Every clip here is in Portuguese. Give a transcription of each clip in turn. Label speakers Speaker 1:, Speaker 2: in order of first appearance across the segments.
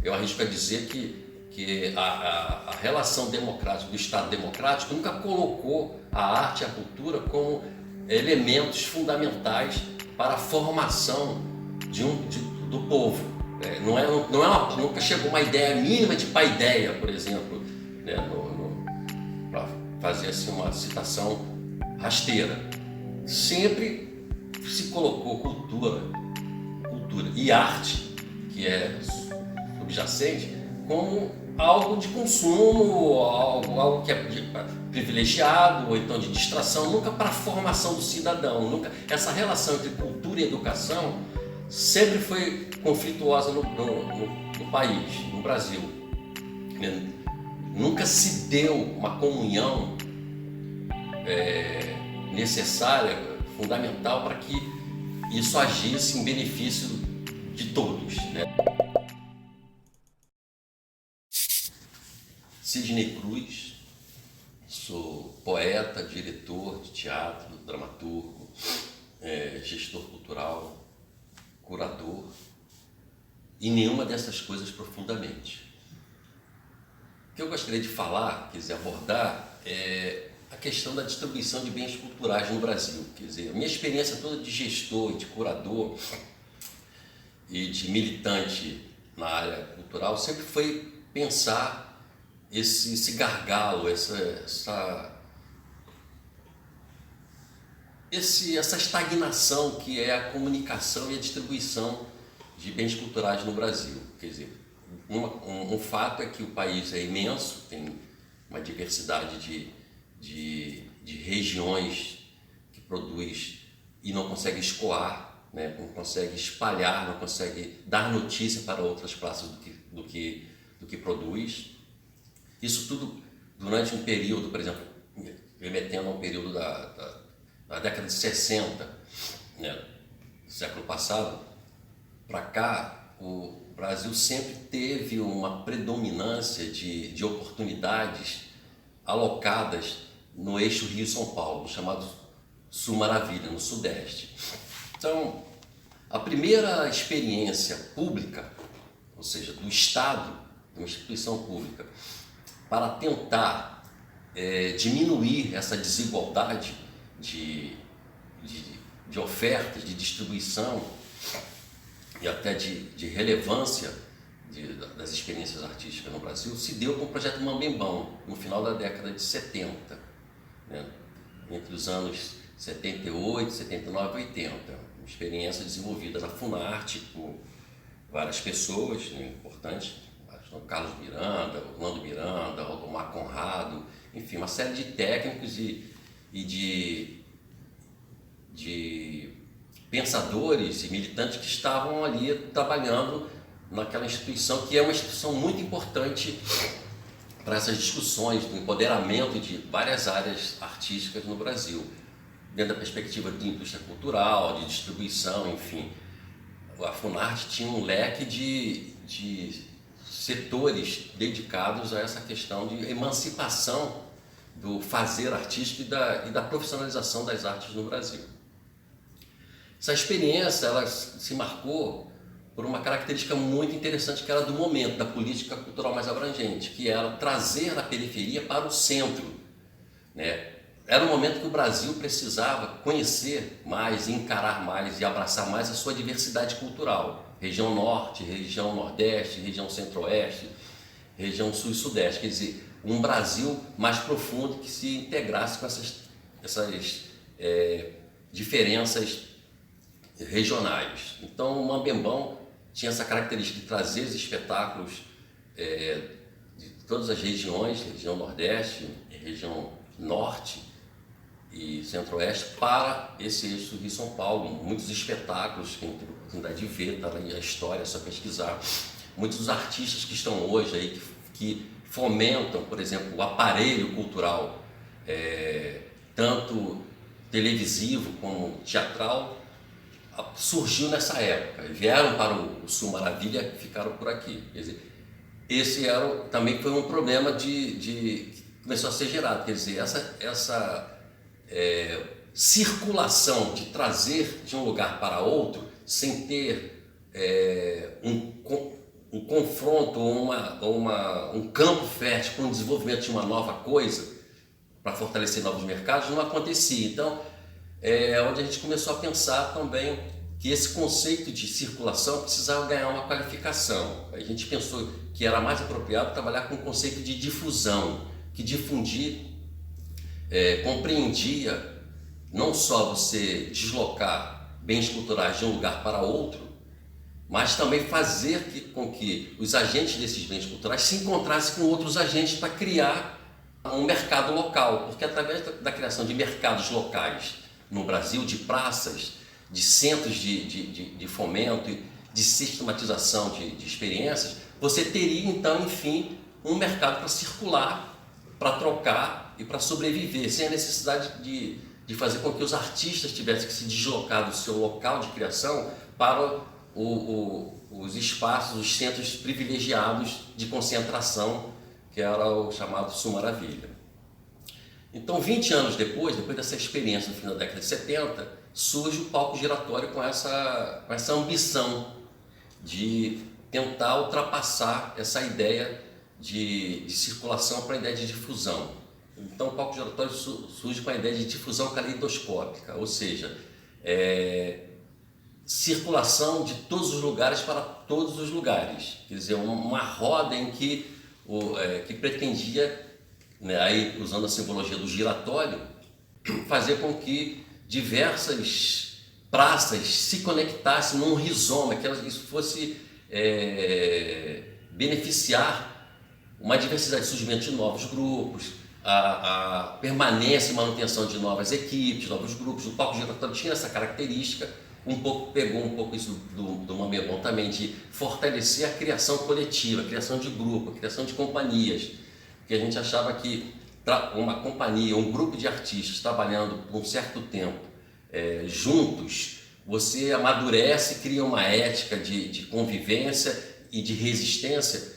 Speaker 1: eu arrisco a dizer que a relação democrática do Estado democrático nunca colocou a arte e a cultura como elementos fundamentais para a formação do povo. Nunca chegou uma ideia mínima de paideia, por exemplo, né, para fazer assim, uma citação rasteira. Sempre se colocou cultura e arte, que é subjacente, como algo de consumo, algo que é privilegiado, ou então de distração, nunca para a formação do cidadão. Nunca. Essa relação entre cultura e educação sempre foi conflituosa no país, no Brasil. Nunca se deu uma comunhão necessária, fundamental, para que isso agisse em benefício de todos, né? Sidney Cruz, sou poeta, diretor de teatro, dramaturgo, gestor cultural, curador, e nenhuma dessas coisas profundamente. O que eu gostaria de falar, quer dizer, abordar, é a questão da distribuição de bens culturais no Brasil. Quer dizer, a minha experiência toda de gestor, de curador e de militante na área cultural sempre foi pensar esse gargalo, essa estagnação que é a comunicação e a distribuição de bens culturais no Brasil. Quer dizer, um fato é que o país é imenso, tem uma diversidade de regiões que produz e não consegue escoar, né? Não consegue espalhar, não consegue dar notícia para outras praças do que produz. Isso tudo durante um período, por exemplo, remetendo a um período da década de 60, né, do século passado, para cá, o Brasil sempre teve uma predominância de oportunidades alocadas no eixo Rio-São Paulo, chamado Sul Maravilha, no Sudeste. Então, a primeira experiência pública, ou seja, do Estado, de uma instituição pública, para tentar diminuir essa desigualdade de ofertas, de distribuição e até de relevância das experiências artísticas no Brasil, se deu com o projeto Mambembão, no final da década de 70, né? Entre os anos 78, 79 e 80. Uma experiência desenvolvida na Funarte por várias pessoas, né, importantes, Carlos Miranda, Orlando Miranda, Rodomar Conrado, enfim, uma série de técnicos e de pensadores e militantes que estavam ali trabalhando naquela instituição, que é uma instituição muito importante para essas discussões do empoderamento de várias áreas artísticas no Brasil, dentro da perspectiva de indústria cultural, de distribuição, enfim. A Funarte tinha um leque de setores dedicados a essa questão de emancipação do fazer artístico e da profissionalização das artes no Brasil. Essa experiência ela se marcou por uma característica muito interessante, que era do momento, da política cultural mais abrangente, que era trazer a periferia para o centro, né? Era um momento que o Brasil precisava conhecer mais, encarar mais e abraçar mais a sua diversidade cultural. Região Norte, região Nordeste, região Centro-Oeste, região Sul e Sudeste. Quer dizer, um Brasil mais profundo que se integrasse com essas diferenças regionais. Então, o Mambembão tinha essa característica de trazer os espetáculos de todas as regiões, região Nordeste, região Norte e Centro-Oeste, para esse eixo Rio-São Paulo. Muitos espetáculos que a gente teve a oportunidade de ver, está aí a história, é só pesquisar. Muitos dos artistas que estão hoje aí, que fomentam, por exemplo, o aparelho cultural, tanto televisivo como teatral, surgiu nessa época. Vieram para o Sul Maravilha e ficaram por aqui. Quer dizer, esse também foi um problema que começou a ser gerado. Quer dizer, essa circulação de trazer de um lugar para outro sem ter um um confronto, um campo fértil para o desenvolvimento de uma nova coisa, para fortalecer novos mercados, não acontecia. Então, é onde a gente começou a pensar também que esse conceito de circulação precisava ganhar uma qualificação. A gente pensou que era mais apropriado trabalhar com o conceito de difusão, que difundir compreendia não só você deslocar bens culturais de um lugar para outro, mas também fazer com que os agentes desses bens culturais se encontrassem com outros agentes para criar um mercado local, porque através da criação de mercados locais no Brasil, de praças, de centros de fomento, de sistematização de experiências, você teria então, enfim, um mercado para circular, para trocar e para sobreviver, sem a necessidade de fazer com que os artistas tivessem que se deslocar do seu local de criação para os espaços, os centros privilegiados de concentração, que era o chamado Sul Maravilha. Então, 20 anos depois dessa experiência no fim da década de 70, surge o palco giratório com essa ambição de tentar ultrapassar essa ideia de circulação para a ideia de difusão. Então, o palco giratório surge com a ideia de difusão caleidoscópica, ou seja, circulação de todos os lugares para todos os lugares. Quer dizer, uma roda em que pretendia, né, aí, usando a simbologia do giratório, fazer com que diversas praças se conectassem num rizoma, que isso fosse beneficiar uma diversidade de surgimento de novos grupos, a permanência e manutenção de novas equipes, novos grupos. O palco giratório tinha essa característica, pegou um pouco isso do Mamelon também, de fortalecer a criação coletiva, a criação de grupo, a criação de companhias, porque a gente achava que uma companhia, um grupo de artistas trabalhando por um certo tempo juntos, você amadurece, cria uma ética de convivência e de resistência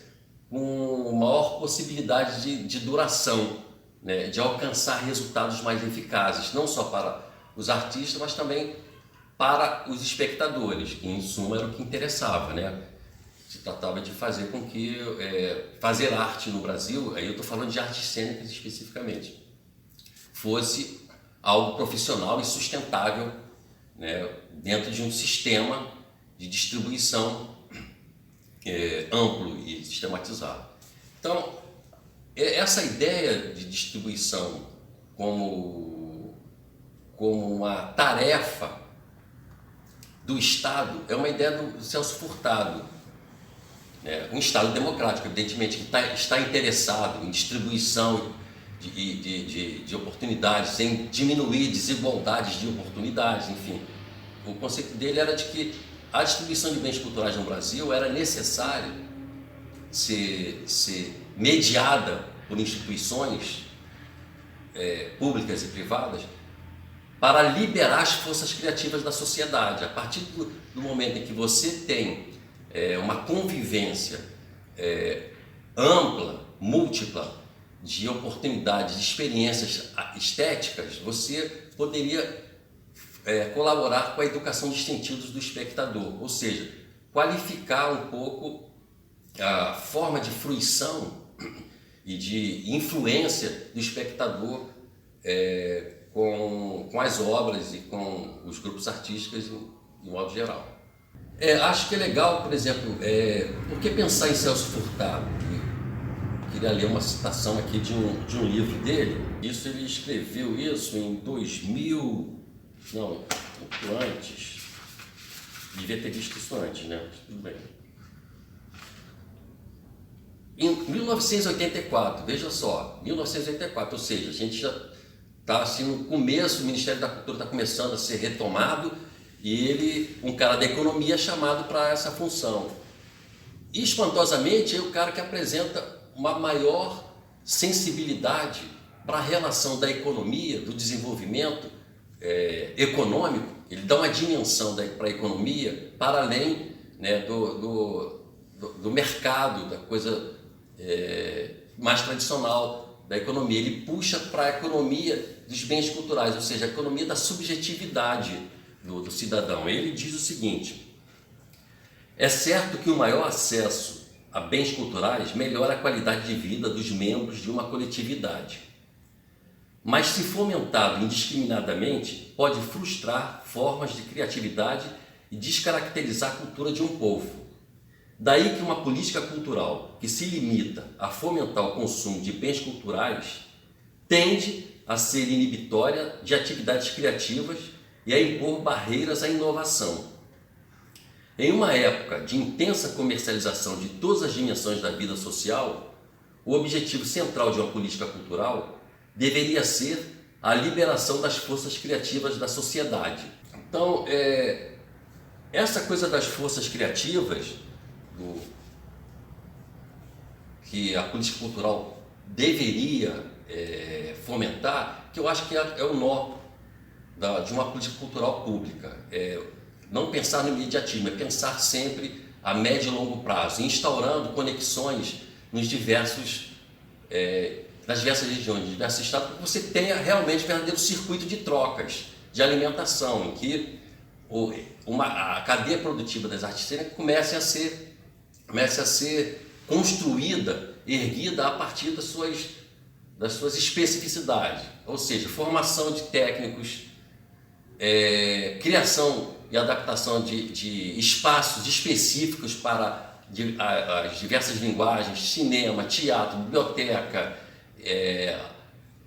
Speaker 1: com maior possibilidade de duração, né, de alcançar resultados mais eficazes, não só para os artistas, mas também para os espectadores, que em suma era o que interessava, né? Se tratava de fazer com que fazer arte no Brasil, aí eu estou falando de artes cênicas especificamente, fosse algo profissional e sustentável, né, dentro de um sistema de distribuição amplo e sistematizado. Então, essa ideia de distribuição como uma tarefa do Estado é uma ideia do Celso Furtado, né? Um Estado democrático, evidentemente, que está interessado em distribuição de oportunidades, em diminuir desigualdades de oportunidades, enfim. O conceito dele era de que a distribuição de bens culturais no Brasil era necessária ser mediada por instituições públicas e privadas para liberar as forças criativas da sociedade. A partir do momento em que você tem uma convivência ampla, múltipla, de oportunidades, de experiências estéticas, você poderia colaborar com a educação dos sentidos do espectador, ou seja, qualificar um pouco a forma de fruição e de influência do espectador com as obras e com os grupos artísticos de modo geral. Acho que é legal, por exemplo, por que pensar em Celso Furtado? Eu queria ler uma citação aqui de um livro dele. Ele escreveu isso em 2000, não, muito antes. Devia ter visto isso antes, né? Mas tudo bem. Em 1984, veja só, 1984, ou seja, a gente já está assim no começo, o Ministério da Cultura está começando a ser retomado e ele, um cara da economia, é chamado para essa função. E, espantosamente, é o cara que apresenta uma maior sensibilidade para a relação da economia, do desenvolvimento econômico. Ele dá uma dimensão para a economia para além, né, do mercado, da coisa mais tradicional da economia. Ele puxa para a economia dos bens culturais, ou seja, a economia da subjetividade do cidadão. Ele diz o seguinte: é certo que o maior acesso a bens culturais melhora a qualidade de vida dos membros de uma coletividade. Mas, se fomentado indiscriminadamente, pode frustrar formas de criatividade e descaracterizar a cultura de um povo. Daí que uma política cultural que se limita a fomentar o consumo de bens culturais tende a ser inibitória de atividades criativas e a impor barreiras à inovação. Em uma época de intensa comercialização de todas as dimensões da vida social, o objetivo central de uma política cultural deveria ser a liberação das forças criativas da sociedade. Então, essa coisa das forças criativas, que a política cultural deveria fomentar, que eu acho que é o nó de uma política cultural pública. Não pensar no imediatismo, é pensar sempre a médio e longo prazo, instaurando conexões nas diversas regiões, nos diversos estados, para que você tenha realmente um verdadeiro circuito de trocas, de alimentação, em que a cadeia produtiva das artes cênicas comece a ser construída, erguida a partir das suas especificidades, ou seja, formação de técnicos, criação e adaptação de espaços específicos para as diversas linguagens, cinema, teatro, biblioteca,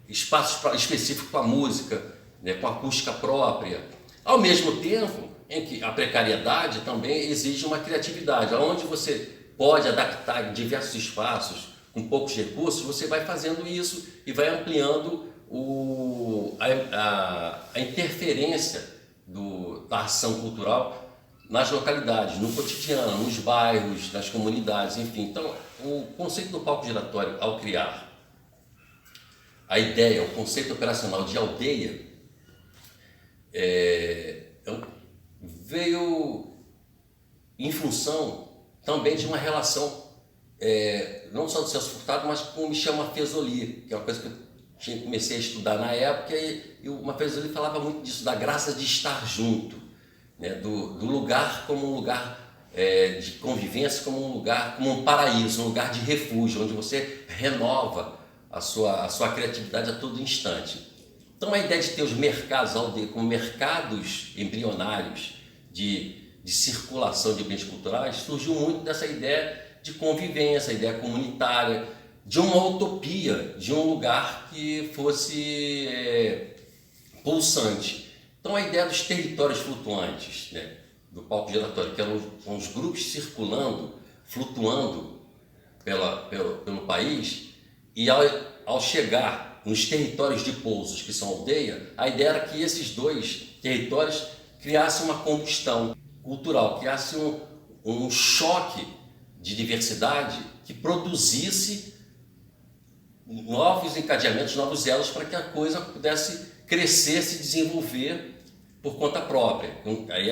Speaker 1: espaços específicos para a música, com acústica própria, ao mesmo tempo em que a precariedade também exige uma criatividade, onde você pode adaptar diversos espaços com poucos recursos, você vai fazendo isso e vai ampliando a interferência da ação cultural nas localidades, no cotidiano, nos bairros, nas comunidades, enfim. Então, o conceito do palco giratório, ao criar a ideia, o conceito operacional de aldeia, veio em função também de uma relação, não só do Celso Furtado, mas com o Michel Marchesoli, que é uma coisa que eu comecei a estudar na época, e o Marchesoli falava muito disso, da graça de estar junto, né? do lugar como um lugar de convivência, como um paraíso, um lugar de refúgio, onde você renova a sua criatividade a todo instante. Então, a ideia de ter os mercados aldeia como mercados embrionários de circulação de bens culturais surgiu muito dessa ideia de convivência, ideia comunitária, de uma utopia, de um lugar que fosse pulsante. Então, a ideia dos territórios flutuantes, né, do palco giratório, que eram os grupos circulando, flutuando pelo país, e ao chegar nos territórios de pousos, que são aldeia, a ideia era que esses dois territórios criassem uma combustão cultural, criassem um choque de diversidade que produzisse novos encadeamentos, novos elos, para que a coisa pudesse crescer, se desenvolver por conta própria, aí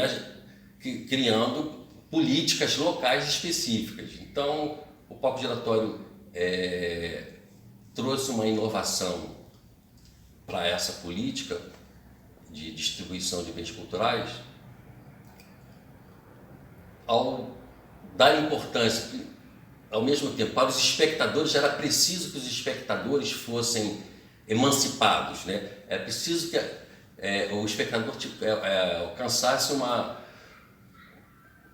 Speaker 1: criando políticas locais específicas. Então, o palco giratório trouxe uma inovação para essa política de distribuição de bens culturais, ao dar importância, ao mesmo tempo, para os espectadores. Era preciso que os espectadores fossem emancipados, né? É preciso que o espectador alcançasse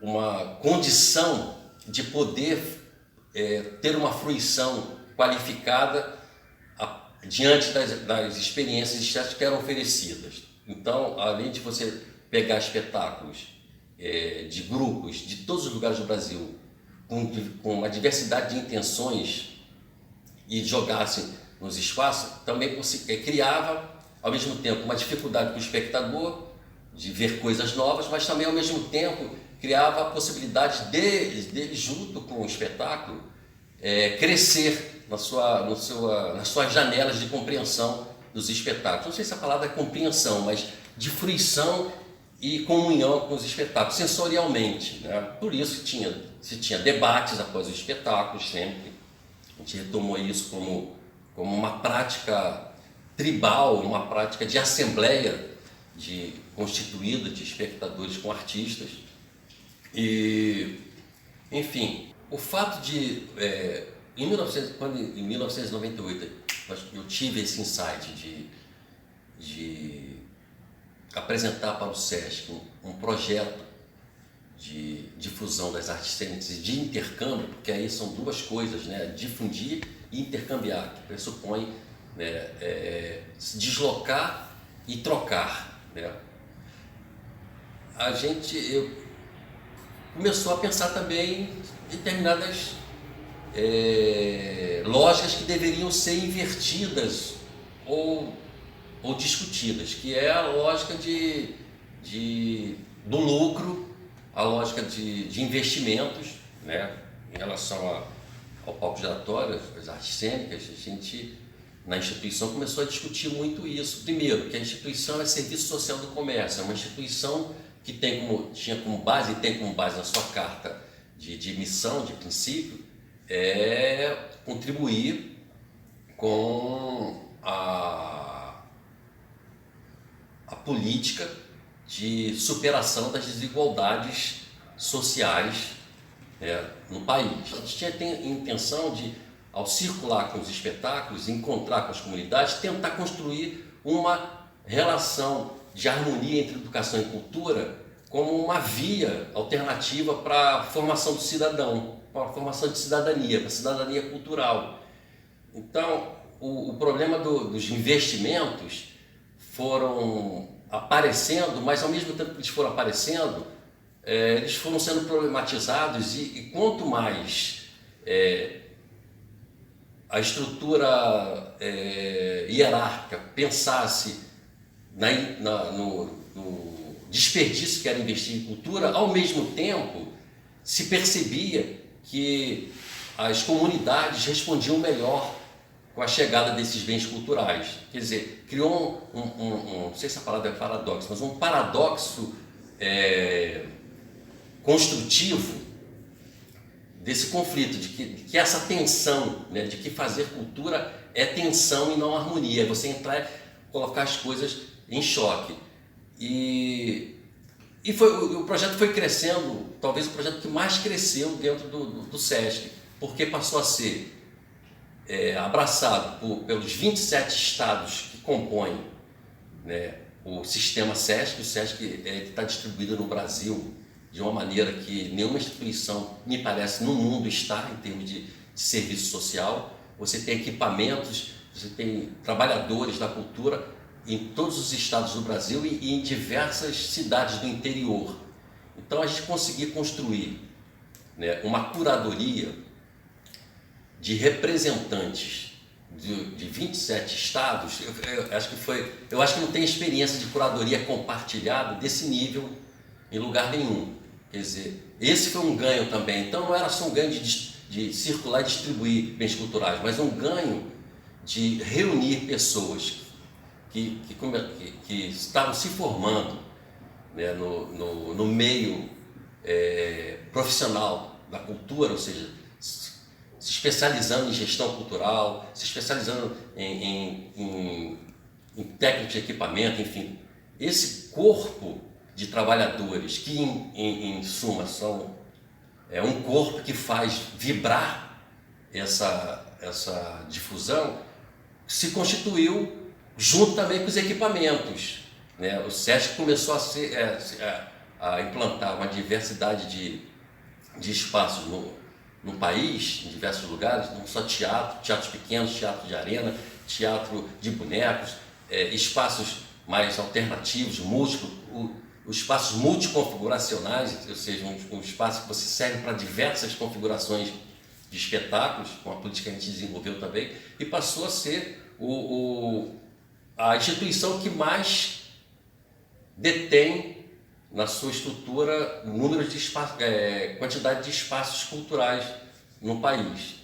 Speaker 1: uma condição de poder ter uma fruição qualificada diante das experiências estéticas que eram oferecidas. Então, além de você pegar espetáculos de grupos de todos os lugares do Brasil, com uma diversidade de intenções, e jogassem nos espaços, também criava, ao mesmo tempo, uma dificuldade para o espectador de ver coisas novas, mas também, ao mesmo tempo, criava a possibilidade dele junto com o espetáculo, crescer nas suas janelas de compreensão dos espetáculos. Não sei se a palavra é compreensão, mas de fruição e comunhão com os espetáculos, sensorialmente, né? Por isso se tinha debates após os espetáculos sempre. A gente retomou isso como uma prática tribal, uma prática de assembleia constituída de espectadores com artistas. E, enfim, O fato de, em 1998, eu tive esse insight de apresentar para o SESC um projeto de difusão das artes cênicas e de intercâmbio, porque aí são duas coisas, né? Difundir e intercambiar, que pressupõe, né, se deslocar e trocar, né? Eu começou a pensar também em determinadas lógicas que deveriam ser invertidas ou discutidas, que é a lógica do lucro, a lógica de investimentos, né, em relação ao palco giratório, às artes cênicas. A gente, na instituição, começou a discutir muito isso. Primeiro, que a instituição é serviço social do comércio, é uma instituição que tinha como base e tem como base na sua carta de missão, de princípio, contribuir com a política de superação das desigualdades sociais, no país. A gente tem a intenção de, ao circular com os espetáculos, encontrar com as comunidades, tentar construir uma relação de harmonia entre educação e cultura como uma via alternativa para a formação do cidadão, para a formação de cidadania, para a cidadania cultural. Então, o problema dos investimentos foram aparecendo, mas ao mesmo tempo que eles foram aparecendo, eles foram sendo problematizados e quanto mais a estrutura hierárquica pensasse no desperdício que era investir em cultura, ao mesmo tempo se percebia que as comunidades respondiam melhor com a chegada desses bens culturais. Quer dizer, criou não sei se a palavra é paradoxo, mas um paradoxo construtivo desse conflito, de que essa tensão, né, de que fazer cultura é tensão e não harmonia, é você entrar e colocar as coisas em choque. E o projeto foi crescendo, talvez o projeto que mais cresceu dentro do SESC, porque passou a ser abraçado pelos 27 estados que compõem, né, o sistema SESC. O SESC está distribuído no Brasil de uma maneira que nenhuma instituição, me parece, no mundo está em termos de serviço social. Você tem equipamentos, você tem trabalhadores da cultura em todos os estados do Brasil e em diversas cidades do interior. Então a gente conseguiu construir, né, uma curadoria de representantes de 27 estados. Eu acho que não tem experiência de curadoria compartilhada desse nível em lugar nenhum. Quer dizer, esse foi um ganho também. Então não era só um ganho de circular e distribuir bens culturais, mas um ganho de reunir pessoas que estavam se formando, né, no meio profissional da cultura, ou seja, se especializando em gestão cultural, se especializando em técnicos de equipamento, enfim. Esse corpo de trabalhadores que, em suma, são um corpo que faz vibrar essa difusão, se constituiu junto também com os equipamentos, né? O SESC começou a implantar uma diversidade de espaços no país, em diversos lugares, não só teatros pequenos, teatro de arena, teatro de bonecos, espaços mais alternativos, múltiplos, os espaços multiconfiguracionais, ou seja, um espaço que você serve para diversas configurações de espetáculos, com a política que a gente desenvolveu também, e passou a ser a instituição que mais detém na sua estrutura número de quantidade de espaços culturais no país.